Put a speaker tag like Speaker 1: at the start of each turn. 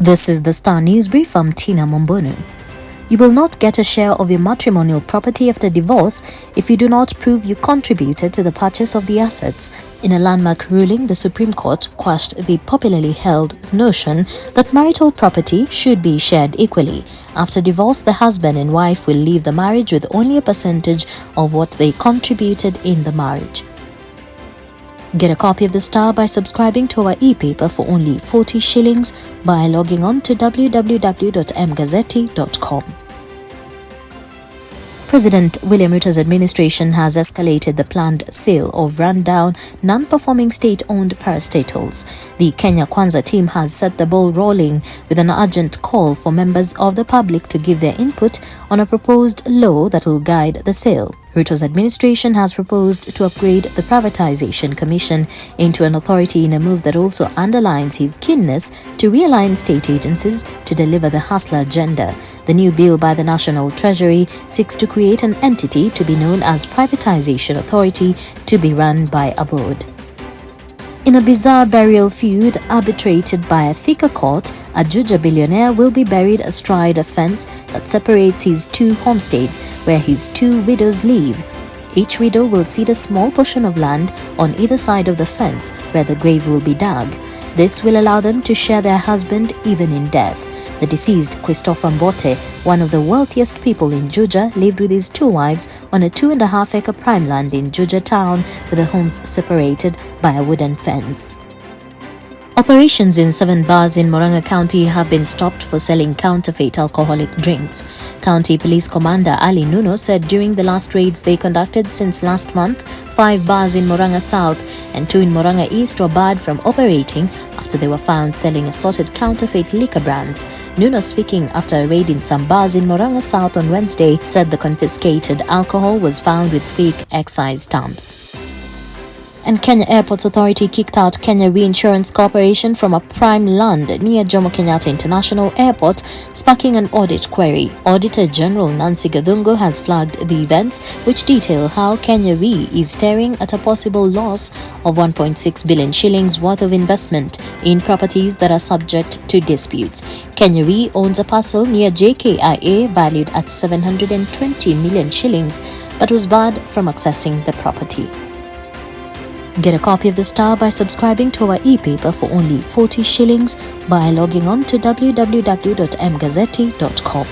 Speaker 1: This is the Star News Brief. I'm Tina Mombono. You will not get a share of your matrimonial property after divorce if you do not prove you contributed to the purchase of the assets. In a landmark ruling, the Supreme Court quashed the popularly held notion that marital property should be shared equally. After divorce, the husband and wife will leave the marriage with only a percentage of what they contributed in the marriage. Get a copy of the Star by subscribing to our e-paper for only 40 shillings by logging on to www.mgazzetti.com. President William Ruto's administration has escalated the planned sale of run-down, non-performing state-owned parastatals. The Kenya Kwanza team has set the ball rolling with an urgent call for members of the public to give their input on a proposed law that will guide the sale. Ruto's administration has proposed to upgrade the Privatization Commission into an authority in a move that also underlines his keenness to realign state agencies to deliver the hustler agenda. The new bill by the National Treasury seeks to create an entity to be known as Privatization Authority to be run by a board. In a bizarre burial feud arbitrated by a Thika court, a Juja billionaire will be buried astride a fence that separates his two homesteads where his two widows live. Each widow will cede a small portion of land on either side of the fence where the grave will be dug. This will allow them to share their husband even in death. The deceased, Christopher Mbote, one of the wealthiest people in Juja, lived with his two wives on a 2.5-acre prime land in Juja town with the homes separated by a wooden fence. Operations in 7 bars in Murang'a County have been stopped for selling counterfeit alcoholic drinks. County Police Commander Ali Nuno said during the last raids they conducted since last month, 5 bars in Murang'a South and 2 in Murang'a East were barred from operating after they were found selling assorted counterfeit liquor brands. Nuno, speaking after a raid in some bars in Murang'a South on Wednesday, said the confiscated alcohol was found with fake excise stamps. And Kenya Airports Authority kicked out Kenya Reinsurance Corporation from a prime land near Jomo Kenyatta International Airport, sparking an audit query. Auditor General Nancy Gathungo has flagged the events which detail how Kenya Re is staring at a possible loss of 1.6 billion shillings worth of investment in properties that are subject to disputes. Kenya Re owns a parcel near JKIA valued at 720 million shillings but was barred from accessing the property. Get a copy of the Star by subscribing to our e-paper for only 40 shillings by logging on to www.mgazzetti.com.